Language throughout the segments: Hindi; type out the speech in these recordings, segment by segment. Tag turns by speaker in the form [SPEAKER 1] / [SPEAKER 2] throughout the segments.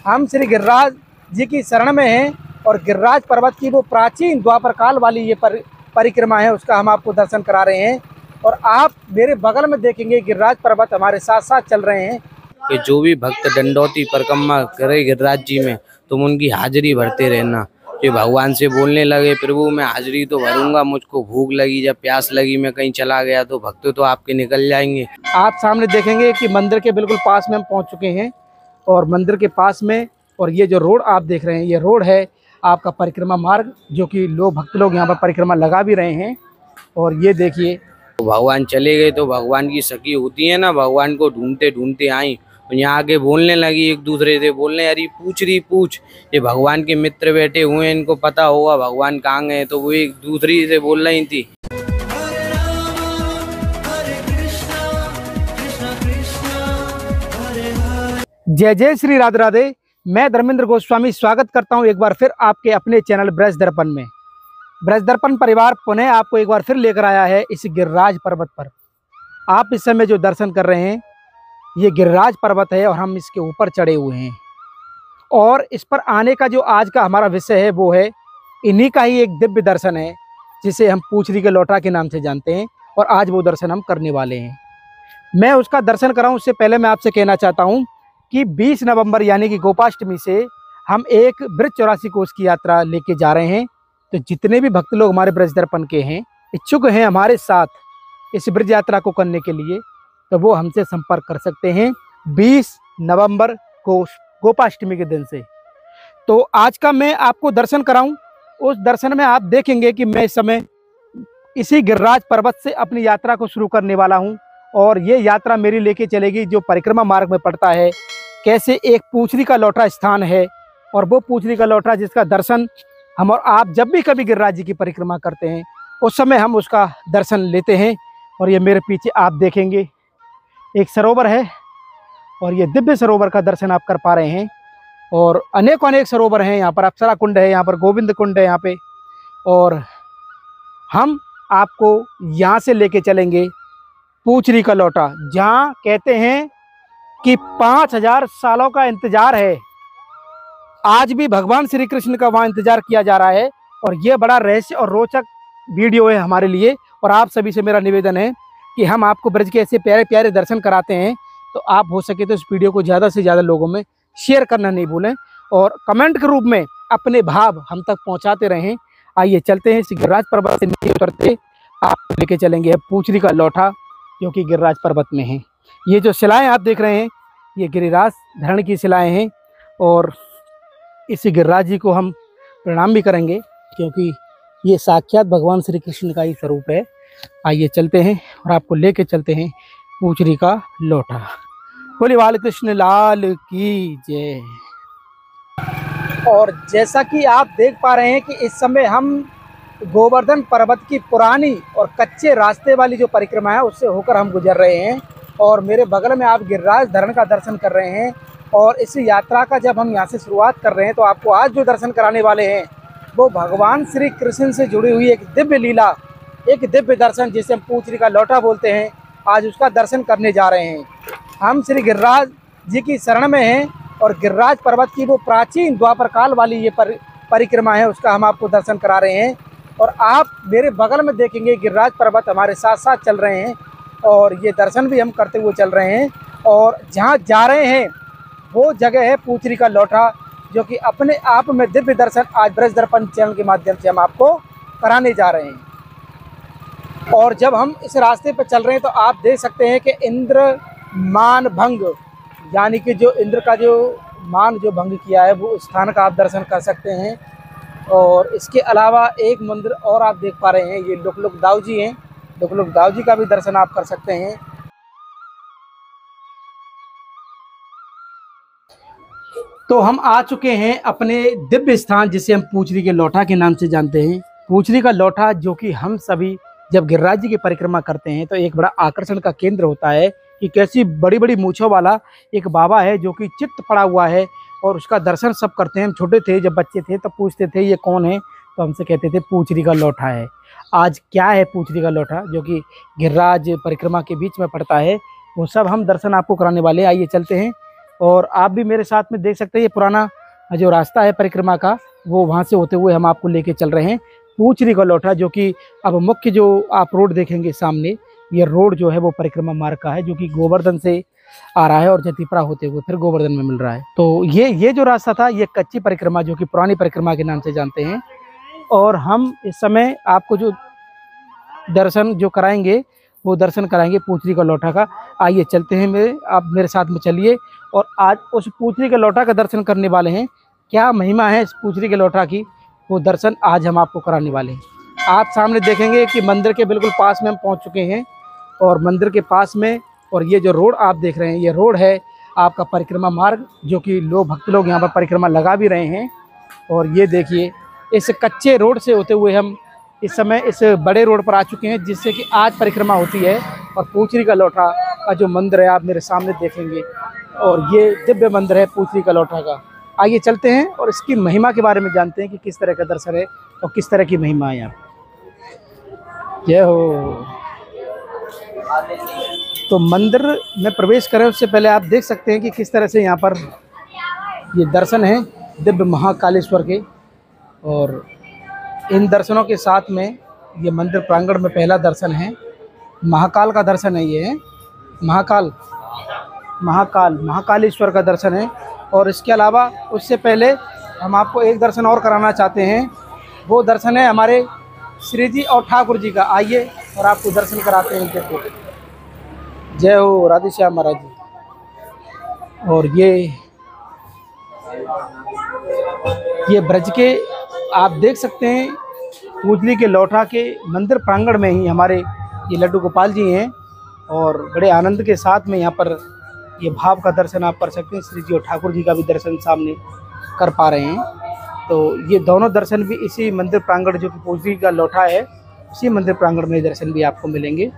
[SPEAKER 1] हम श्री गिरिराज जी की शरण में हैं और गिरिराज पर्वत की वो प्राचीन द्वापर काल वाली ये परिक्रमा है, उसका हम आपको दर्शन करा रहे हैं। और आप मेरे बगल में देखेंगे गिरिराज पर्वत हमारे साथ साथ चल रहे हैं।
[SPEAKER 2] कि जो भी भक्त दंडौती परिक्रमा करे गिरिराज जी में, तुम उनकी हाजिरी भरते रहना। जो भगवान से बोलने लगे, प्रभु मैं हाजिरी तो भरूंगा, मुझको भूख लगी, जब प्यास लगी, मैं कहीं चला गया तो भक्त तो आपके निकल जाएंगे।
[SPEAKER 1] आप सामने देखेंगे कि मंदिर के बिल्कुल पास में हम पहुंच चुके हैं और मंदिर के पास में, और ये जो रोड आप देख रहे हैं ये रोड है आपका परिक्रमा मार्ग, जो कि भक्त लोग यहाँ पर परिक्रमा लगा भी रहे हैं। और ये देखिए,
[SPEAKER 2] तो भगवान चले गए तो भगवान की सखी होती है ना, भगवान को ढूंढते ढूंढते आई, यहाँ आके बोलने लगी, एक दूसरे से बोलने, अरे पूछ रही पूछ, ये भगवान के मित्र बैठे हुए हैं, इनको पता होगा भगवान कहाँ गए। तो वो एक दूसरी से बोल रही थी।
[SPEAKER 1] जय जय श्री राधे राधे। मैं धर्मेंद्र गोस्वामी स्वागत करता हूं एक बार फिर आपके अपने चैनल ब्रज दर्पण में। ब्रज दर्पण परिवार पुनः आपको एक बार फिर लेकर आया है इस गिरिराज पर्वत पर। आप इस समय जो दर्शन कर रहे हैं ये गिरिराज पर्वत है और हम इसके ऊपर चढ़े हुए हैं। और इस पर आने का जो आज का हमारा विषय है वो है इन्हीं का ही एक दिव्य दर्शन है, जिसे हम पूछरी के लौटा के नाम से जानते हैं। और आज वो दर्शन हम करने वाले हैं। मैं उसका दर्शन कराऊं उससे पहले मैं आपसे कहना चाहता हूं कि 20 नवंबर यानी कि गोपाष्टमी से हम एक ब्रज 84 कोस की यात्रा लेके जा रहे हैं। तो जितने भी भक्त लोग हमारे ब्रज दर्पण के हैं, इच्छुक हैं हमारे साथ इस ब्रज यात्रा को करने के लिए, तो वो हमसे संपर्क कर सकते हैं 20 नवंबर को गोपाष्टमी के दिन से। तो आज का मैं आपको दर्शन कराऊं, उस दर्शन में आप देखेंगे कि मैं इस समय इसी गिरिराज पर्वत से अपनी यात्रा को शुरू करने वाला हूं। और ये यात्रा मेरी लेके चलेगी जो परिक्रमा मार्ग में पड़ता है, कैसे एक पूछरी का लौटा स्थान है, और वो पूछरी का लौटा जिसका दर्शन हम और आप जब भी कभी गिरिराज जी की परिक्रमा करते हैं उस समय हम उसका दर्शन लेते हैं। और ये मेरे पीछे आप देखेंगे एक सरोवर है और ये दिव्य सरोवर का दर्शन आप कर पा रहे हैं। और अनेक सरोवर हैं यहाँ पर, अप्सरा कुंड है यहाँ पर, गोविंद कुंड है यहाँ पे। और हम आपको यहाँ से लेके चलेंगे पूछरी का लौटा, जहाँ कहते हैं कि 5000 सालों का इंतजार है। आज भी भगवान श्री कृष्ण का वहाँ इंतजार किया जा रहा है। और ये बड़ा रहस्य और रोचक वीडियो है हमारे लिए। और आप सभी से मेरा निवेदन है कि हम आपको ब्रज के ऐसे प्यारे प्यारे दर्शन कराते हैं, तो आप हो सके तो इस वीडियो को ज़्यादा से ज़्यादा लोगों में शेयर करना नहीं भूलें और कमेंट के रूप में अपने भाव हम तक पहुँचाते रहें। आइए चलते हैं, इस गिरिराज पर्वत से नीचे उतरते आप लेके चलेंगे पूछरी का लौटा, जो कि गिरिराज पर्वत में है। ये जो शिलाएँ आप देख रहे हैं ये गिरिराज धरण की शिलाएँ हैं। और इस गिरिराज जी को हम प्रणाम भी करेंगे क्योंकि ये साक्षात भगवान श्री कृष्ण का ही स्वरूप है। आइए चलते हैं और आपको लेके चलते हैं पूछरी का लौटा। बोले बाल कृष्ण लाल की जय। और जैसा कि आप देख पा रहे हैं कि इस समय हम गोवर्धन पर्वत की पुरानी और कच्चे रास्ते वाली जो परिक्रमा है उससे होकर हम गुजर रहे हैं। और मेरे बगल में आप गिरिराज धरण का दर्शन कर रहे हैं। और इस यात्रा का जब हम यहाँ से शुरुआत कर रहे हैं तो आपको आज जो दर्शन कराने वाले हैं वो भगवान श्री कृष्ण से जुड़ी हुई एक दिव्य लीला, एक दिव्य दर्शन जिसे हम पूछरी का लौटा बोलते हैं, आज उसका दर्शन करने जा रहे हैं। हम श्री गिरिराज जी की शरण में हैं और गिरिराज पर्वत की वो प्राचीन द्वापर काल वाली ये परिक्रमा है, उसका हम आपको दर्शन करा रहे हैं। और आप मेरे बगल में देखेंगे गिरिराज पर्वत हमारे साथ साथ चल रहे हैं और ये दर्शन भी हम करते हुए चल रहे हैं। और जहाँ जा रहे हैं वो जगह है पूछरी का लौटा, जो कि अपने आप में दिव्य दर्शन आज ब्रज दर्पण चैनल के माध्यम से हम आपको कराने जा रहे हैं। और जब हम इस रास्ते पर चल रहे हैं तो आप देख सकते हैं कि इंद्र मान भंग, यानी कि जो इंद्र का जो मान जो भंग किया है वो स्थान का आप दर्शन कर सकते हैं। और इसके अलावा एक मंदिर और आप देख पा रहे हैं, ये लुक दाऊ जी हैं, लुक दाऊ जी का भी दर्शन आप कर सकते हैं। तो हम आ चुके हैं अपने दिव्य स्थान जिसे हम पूछरी के लौटा के नाम से जानते हैं। पूछरी का लौटा, जो कि हम सभी जब गिरिराज जी की परिक्रमा करते हैं तो एक बड़ा आकर्षण का केंद्र होता है कि कैसी बड़ी बड़ी मूँछों वाला एक बाबा है जो कि चित्त पड़ा हुआ है और उसका दर्शन सब करते हैं। हम छोटे थे, जब बच्चे थे तब पूछते थे ये कौन है, तो हमसे कहते थे पूछरी का लौटा है। आज क्या है पूछरी का लौटा, जो कि गिरिराज परिक्रमा के बीच में पड़ता है, वो सब हम दर्शन आपको कराने वाले हैं। आइए चलते हैं और आप भी मेरे साथ में देख सकते हैं ये पुराना जो रास्ता है परिक्रमा का, वो वहाँ से होते हुए हम आपको लेके चल रहे हैं पूचरी का लौठा, जो कि अब मुख्य जो आप रोड देखेंगे सामने, ये रोड जो है वो परिक्रमा मार्ग का है, जो कि गोवर्धन से आ रहा है और जतिपरा होते हुए फिर गोवर्धन में मिल रहा है। तो ये जो रास्ता था ये कच्ची परिक्रमा, जो कि पुरानी परिक्रमा के नाम से जानते हैं। और हम इस समय आपको जो दर्शन जो कराएंगे वो दर्शन कराएंगे पूचरी का लौठा का। आइए चलते हैं, आप मेरे साथ में चलिए और आज उस पूचरी के लौठा का दर्शन करने वाले हैं। क्या महिमा है इस पूचरी के लौठा की, वो दर्शन आज हम आपको कराने वाले हैं। आप सामने देखेंगे कि मंदिर के बिल्कुल पास में हम पहुंच चुके हैं और मंदिर के पास में, और ये जो रोड आप देख रहे हैं ये रोड है आपका परिक्रमा मार्ग, जो कि भक्त लोग यहाँ पर परिक्रमा लगा भी रहे हैं। और ये देखिए इस कच्चे रोड से होते हुए हम इस समय इस बड़े रोड पर आ चुके हैं, जिससे कि आज परिक्रमा होती है। और पूचरी का लौठा का जो मंदिर है आप मेरे सामने देखेंगे, और ये दिव्य मंदिर है पूचरी का लौठा का। आइए चलते हैं और इसकी महिमा के बारे में जानते हैं कि किस तरह का दर्शन है और किस तरह की महिमा है यहाँ। जय हो। तो मंदिर में प्रवेश करें उससे पहले आप देख सकते हैं कि किस तरह से यहाँ पर ये दर्शन है दिव्य महाकालेश्वर के। और इन दर्शनों के साथ में ये मंदिर प्रांगण में पहला दर्शन है, महाकाल का दर्शन है। ये है महाकालेश्वर का दर्शन है। और इसके अलावा उससे पहले हम आपको एक दर्शन और कराना चाहते हैं, वो दर्शन है हमारे श्री जी और ठाकुर जी का। आइए और आपको दर्शन कराते हैं। देखो, जय हो राधे श्याम महाराज जी। और ये ब्रज के आप देख सकते हैं पूजली के लौठा के मंदिर प्रांगण में ही हमारे ये लड्डू गोपाल जी हैं, और बड़े आनंद के साथ में यहाँ पर ये भाव का दर्शन आप कर सकते हैं। श्री जी और ठाकुर जी का भी दर्शन सामने कर पा रहे हैं। तो ये दोनों दर्शन भी इसी मंदिर प्रांगण, जो कि पूजली का लौठा है, इसी मंदिर प्रांगण में दर्शन भी आपको मिलेंगे।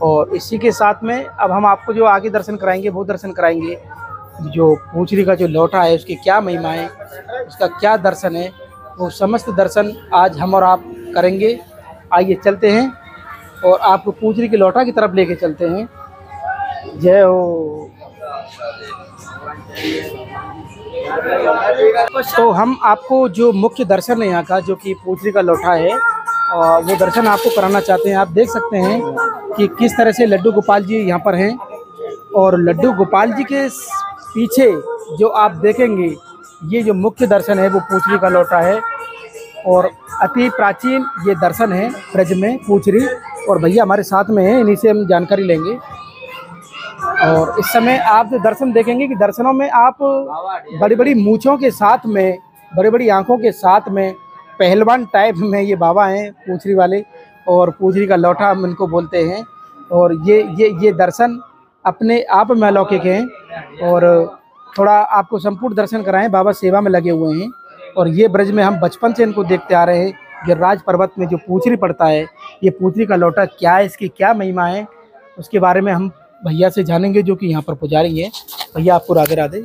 [SPEAKER 1] और इसी के साथ में अब हम आपको जो आगे दर्शन कराएंगे वो दर्शन कराएंगे जो पूचरी का जो लौठा है उसकी क्या महिमा है, उसका क्या दर्शन है, वो समस्त दर्शन आज हम और आप करेंगे। आइए चलते हैं और आपको पूचरी के लौठा की तरफ लेके चलते हैं। जय हो। तो हम आपको जो मुख्य दर्शन है यहाँ का, जो कि पूचरी का लौठा है, वो दर्शन आपको कराना चाहते हैं। आप देख सकते हैं कि किस तरह से लड्डू गोपाल जी यहाँ पर हैं, और लड्डू गोपाल जी के पीछे जो आप देखेंगे ये जो मुख्य दर्शन है वो पूचरी का लौठा है। और अति प्राचीन ये दर्शन है ब्रज में पूचरी। और भैया हमारे साथ में हैं, इन्हीं से हम जानकारी लेंगे। और इस समय आप जो दर्शन देखेंगे कि दर्शनों में आप बड़ी बड़ी मूँछों के साथ में, बड़ी बड़ी आँखों के साथ में, पहलवान टाइप में ये बाबा हैं पूचरी वाले, और पूचरी का लौठा हम इनको बोलते हैं। और ये दर्शन अपने आप में अलौकिक हैं। और थोड़ा आपको संपूर्ण दर्शन कराएं, बाबा सेवा में लगे हुए हैं। और ये ब्रज में हम बचपन से इनको देखते आ रहे हैं। गिरिराज पर्वत में जो पूचरी पड़ता है, ये पूचरी का लौठा क्या है, इसकी क्या महिमा है, उसके बारे में हम भैया से जानेंगे, जो कि यहाँ पर पुजारी है। भैया आपको राधे राधे।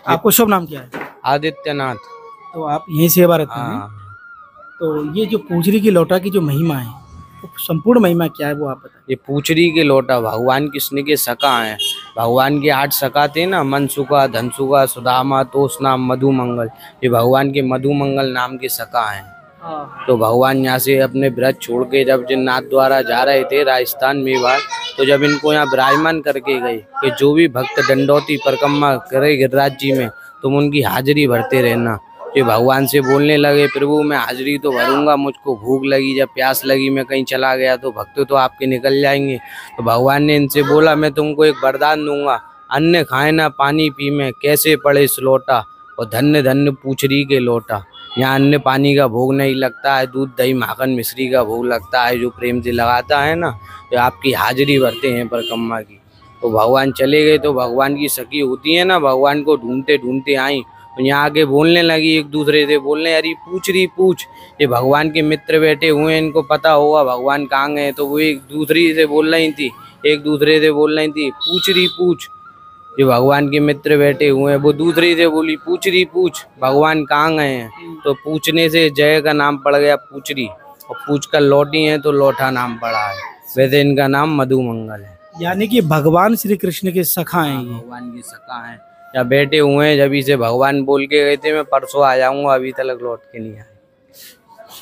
[SPEAKER 1] आपको शुभ नाम क्या है?
[SPEAKER 2] आदित्यनाथ।
[SPEAKER 1] तो आप यहीं सेवा रहते हैं? तो ये जो पूचरी की लौठा की जो महिमा है, तो संपूर्ण महिमा क्या है वो आप बताएं।
[SPEAKER 2] ये पूचरी के लौटा भगवान कृष्ण के सखा हैं। भगवान के 8 सखा थे ना, मनसुखा, धनसुखा, सुदामा, तोषनाम, मधुमंगल। ये भगवान के मधुमंगल नाम के सखा हैं। तो भगवान यहाँ से अपने ब्रज छोड़ के जब जिन्नाथ द्वारा जा रहे थे राजस्थान मेवाड़, तो जब इनको यहाँ विराजमान करके गए कि जो भी भक्त दंडौती परिक्रमा करे गिरिराज जी में, तुम उनकी हाजिरी भरते रहना। ये भगवान से बोलने लगे, प्रभु मैं हाजिरी तो भरूंगा, मुझको भूख लगी, जब प्यास लगी, मैं कहीं चला गया तो भक्त तो आपके निकल जाएंगे। तो भगवान ने इनसे बोला, मैं तुमको एक वरदान दूंगा, अन्न खाए ना पानी पी में, कैसे पड़े इस लोटा, और धन्य धन्य पूचरी के लोटा। यहाँ अन्न पानी का भोग नहीं लगता है, दूध दही माखन मिश्री का भोग लगता है। जो प्रेम से लगाता है ना, तो आपकी हाजिरी भरते हैं परिक्रमा की। तो भगवान चले गए, तो भगवान की सखी होती है ना, भगवान को ढूंढते ढूंढते आई, यहाँ आके बोलने लगी एक दूसरे से, बोलने अरे पूचरी पूछ, ये भगवान के मित्र बैठे हुए हैं, इनको पता होगा भगवान कहाँ गए। तो वो एक दूसरी से बोल रही थी, एक दूसरे से बोल रही थी पूचरी पूछ, जो भगवान के मित्र बैठे हुए हैं। वो दूसरी से बोली पूचरी पूछ, भगवान कहाँ गए हैं। तो पूछने से जय का नाम पड़ गया पूचरी, और पूछ कर लौटी हैं तो लौठा नाम पड़ा है। वैसे इनका नाम मधुमंगल है।
[SPEAKER 1] यानी कि भगवान श्री कृष्ण के सखा हैं ये।
[SPEAKER 2] भगवान की सखा हैं, या बैठे हुए हैं। जब से भगवान बोल के गए थे मैं परसों आ जाऊंगा, अभी तक लौट के नहीं आए।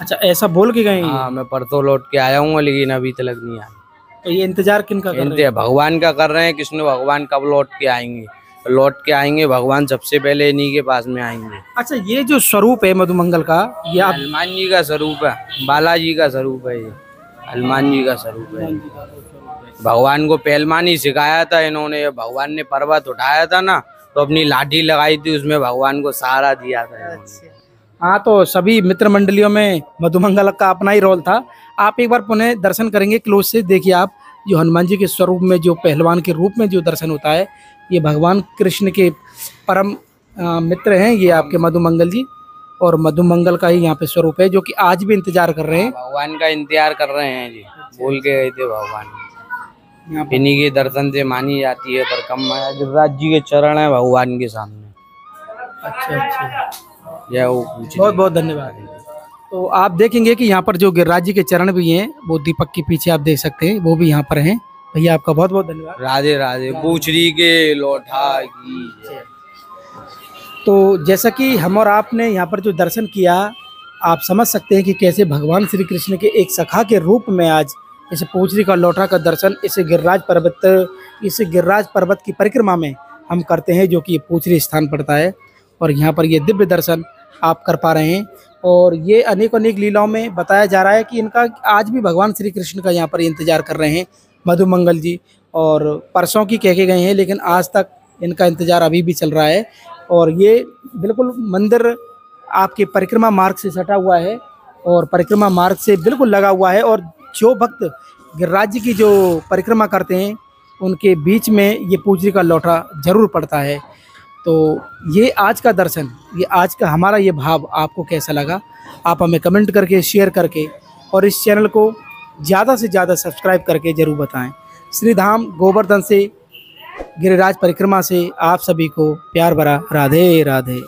[SPEAKER 1] अच्छा, ऐसा बोल के गए हैं ये?
[SPEAKER 2] हाँ, मैं परसों लौट के आया हूँ, लेकिन अभी तक नहीं आए।
[SPEAKER 1] तो ये इंतजार किनका कर रहे हैं?
[SPEAKER 2] भगवान का कर रहे हैं। कृष्ण भगवान कब लौट के आएंगे? लौट के आएंगे भगवान, सबसे पहले इन्हीं के पास में आएंगे।
[SPEAKER 1] अच्छा, ये जो स्वरूप है मधुमंगल का, ये आप
[SPEAKER 2] हनुमान जी का स्वरूप है, बालाजी का स्वरूप है, ये हनुमान जी का स्वरूप है। भगवान को पहलवानी सिखाया था इन्होंने। भगवान ने पर्वत उठाया था ना, तो अपनी लाठी लगाई थी, उसमें भगवान को सहारा दिया था इन्होंने।
[SPEAKER 1] हाँ, तो सभी मित्र मंडलियों में मधुमंगल का अपना ही रोल था। आप एक बार पुनः दर्शन करेंगे क्लोज से, देखिए आप जो हनुमान जी के स्वरूप में, जो पहलवान के रूप में जो दर्शन होता है, ये भगवान कृष्ण के परम मित्र हैं ये आपके मधुमंगल जी। और मधुमंगल का ही यहाँ पे स्वरूप है, जो कि आज भी इंतजार कर रहे हैं।
[SPEAKER 2] भगवान का इंतजार कर रहे हैं जी, बोल के गए थे भगवान। इन्हीं के दर्शन से मानी जाती है परिक्रमा। गिरिराज जी के चरण है भगवान के सामने।
[SPEAKER 1] अच्छा अच्छा,
[SPEAKER 2] बहुत
[SPEAKER 1] बहुत धन्यवाद। तो आप देखेंगे कि यहाँ पर जो गिरिराज जी के चरण भी हैं, वो दीपक के पीछे आप देख सकते हैं, वो भी यहाँ पर हैं। भैया आपका बहुत बहुत धन्यवाद।
[SPEAKER 2] राधे राधे। पूछरी के लौटा की।
[SPEAKER 1] तो जैसा कि हम और आपने यहाँ पर जो दर्शन किया, आप समझ सकते हैं कि कैसे भगवान श्री कृष्ण के एक सखा के रूप में आज इस पूछरी का लौटा का दर्शन इस गिरिराज पर्वत की परिक्रमा में हम करते हैं, जो कि ये पूछरी स्थान पड़ता है। और यहाँ पर ये दिव्य दर्शन आप कर पा रहे हैं। और ये अनेक लीलाओं में बताया जा रहा है कि इनका आज भी भगवान श्री कृष्ण का यहाँ पर इंतजार कर रहे हैं मधुमंगल जी। और परसों की कह के गए हैं, लेकिन आज तक इनका इंतजार अभी भी चल रहा है। और ये बिल्कुल मंदिर आपके परिक्रमा मार्ग से सटा हुआ है और परिक्रमा मार्ग से बिल्कुल लगा हुआ है। और जो भक्त गिरिराज जी की जो परिक्रमा करते हैं, उनके बीच में ये पूछरी का लौटा जरूर पड़ता है। तो ये आज का दर्शन, ये आज का हमारा ये भाव आपको कैसा लगा, आप हमें कमेंट करके, शेयर करके और इस चैनल को ज़्यादा से ज़्यादा सब्सक्राइब करके ज़रूर बताएं। श्री धाम गोवर्धन से गिरिराज परिक्रमा से आप सभी को प्यार भरा राधे राधे।